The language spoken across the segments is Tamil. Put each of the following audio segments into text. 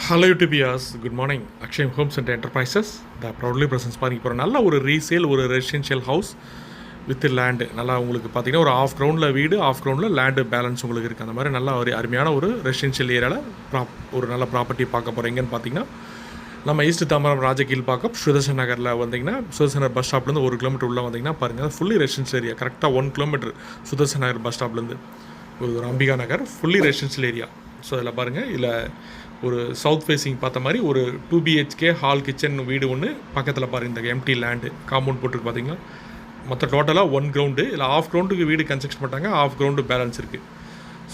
Hello YouTubers, good morning. Akshayam homes and enterprises the proudly presents பாருங்க. இப்போ நல்ல ஒரு ரீசேல், ஒரு ரெசிடென்ஷியல் ஹவுஸ் வித் லேண்டு. நல்லா உங்களுக்கு பார்த்தீங்கன்னா ஒரு ஆஃப் கிரவுண்டில் வீடு, ஆஃப் கிரவுண்டில் லேண்டு பேலன்ஸ் உங்களுக்கு இருக்குது. அந்த மாதிரி நல்ல ஒரு அருமையான ஒரு ரெசிடென்ஷியல் ஏரியாவில் ஒரு நல்ல ப்ராப்பர்ட்டி பார்க்க போகிறீங்கன்னு பார்த்தீங்கன்னா, நம்ம ஈஸ்ட் தாம்பரம் ராஜகீழ் பார்க்க சுதர்சன் நகரில் வந்தீங்கன்னா, சுதர்சன் நகர் பஸ் ஸ்டாப்லேருந்து 1 கிலோமீட்டர் உள்ளே வந்தீங்கன்னா பாருங்கள், ஃபுல்லி ரெசிடென்ஷியல் ஏரியா. கரெக்டாக 1 கிலோமீட்டர் சுதர்சன் நகர் பஸ் ஸ்டாப்லேருந்து ஒரு அம்பிகா நகர் ஃபுல்லி ரெசிடென்ஷியல் ஏரியா. ஸோ இதில் பாருங்கள், இதில் ஒரு சவுத் ஃபேஸிங் பார்த்த மாதிரி ஒரு 2 BHK ஹால் கிச்சன் வீடு ஒன்று பக்கத்தில் பாருங்கள். இந்த எம்டி லேண்டு காம்பவுண்ட் போட்டுருக்கு பார்த்தீங்களா. மொத்தம் டோட்டலாக 1 கிரவுண்டு. இல்லை ஆஃப் கிரவுண்டுக்கு வீடு கன்ஸ்ட்ரக்ஷன் பண்ணிட்டாங்க, ஆஃப் கிரவுண்டு பேலன்ஸ் இருக்குது.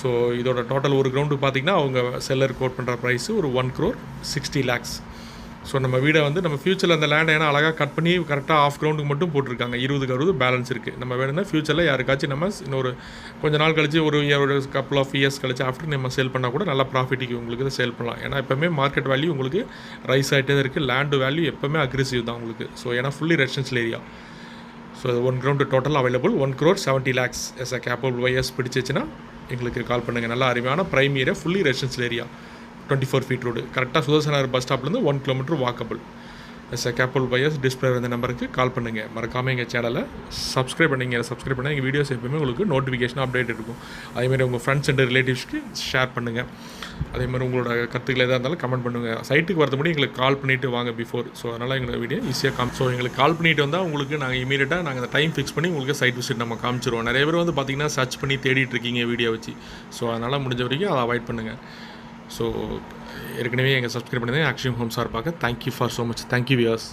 ஸோ இதோட டோட்டல் ஒரு கிரவுண்டு பார்த்திங்கன்னா அவங்க செல்லர் கோட் பண்ணுற ப்ரைஸு ஒரு 1,60 lakhs. ஸோ நம்ம வீடை வந்து நம்ம ஃப்யூச்சரில் அந்த லேண்டை ஏன்னா அழகாக கட் பண்ணி கரெக்டாக ஆஃப் கிரவுண்டுக்கு மட்டும் போட்டிருக்காங்க. 20 பேலன்ஸ் இருக்குது. நம்ம வேணும்னா ஃப்யூச்சரில் யாருக்காச்சும் நம்ம இன்னொரு கொஞ்சம் நாள் கழிச்சு ஒரு கப்புள் ஆஃப் இயர்ஸ் கழிச்சு ஆஃப்டர் நம்ம சேல் பண்ணால் கூட நல்லா ப்ராஃபிட்டுக்கு உங்களுக்கு தான் சேல் பண்ணலாம். ஏன்னா எப்போவுமே மார்க்கெட் வேல்யூ உங்களுக்கு ரைஸ் ஆகிட்டே தான் இருக்குது. லேண்டு வேல்யூ எப்போவுமே அக்ரெசிவ் தான் உங்களுக்கு. ஸோ ஏன்னா fully residential area. So 1 ground total available 1,70 lakhs. Yes capable buyers பிடிச்சிச்சுன்னா எங்களுக்கு கால் பண்ணுங்கள். நல்லா அருமையான prime area, fully residential area, 24 feet road, கரெக்டாக சுதர்சன் நகர் பஸ் ஸ்டாப்லேருந்து 1 kilometre walkable. Yes capable buyers display இந்த நம்பருக்கு கால் பண்ணுங்கள். மறக்காமல் எங்கள் சேனலை சப்ஸ்கிரைப் பண்ணிங்க. சப்ஸ்கிரைப் பண்ணால் எங்கள் வீடியோஸ் எப்பவுமே உங்களுக்கு நோட்டிஃபிகேஷன் அப்டேட் இருக்கும். அதேமாதிரி உங்கள் ஃப்ரெண்ட்ஸ் அண்ட் ரிலேட்டிவ்ஸ்க்கு ஷேர் பண்ணுங்கள். அதேமாதிரி உங்களோட கருத்துக்கள் எதாக இருந்தாலும் கமெண்ட் பண்ணுங்கள். சைட்டுக்கு வரது முன்னாடி எங்களுக்கு கால் பண்ணிவிட்டு வாங்க பிஃபோர். ஸோ அதனால் எங்களுக்கு வீடியோ ஈஸியாக ஸோ எங்களுக்கு கால் பண்ணிவிட்டு வந்தால் உங்களுக்கு நாங்கள் இமீடியட்டாக நாங்கள் அந்த டைம் ஃபிக்ஸ் பண்ணி உங்களுக்கு சைட் விசிட் நம்ம காமிச்சிருவோம். நிறைய பேர் வந்து பார்த்திங்கன்னா சர்ச் பண்ணி தேடிட்டு இருக்கீங்க வீடியோ வச்சு. ஸோ அதனால் முடிஞ்ச வரைக்கும் அதை அவாய்ட் பண்ணுங்கள். ஸோ ஏற்கனவே எங்கள் சப்ஸ்கிரைப் பண்ணி அக்ஷயம் ஹோம்ஸ் பார்க்க thank you for so much. Thank you wears.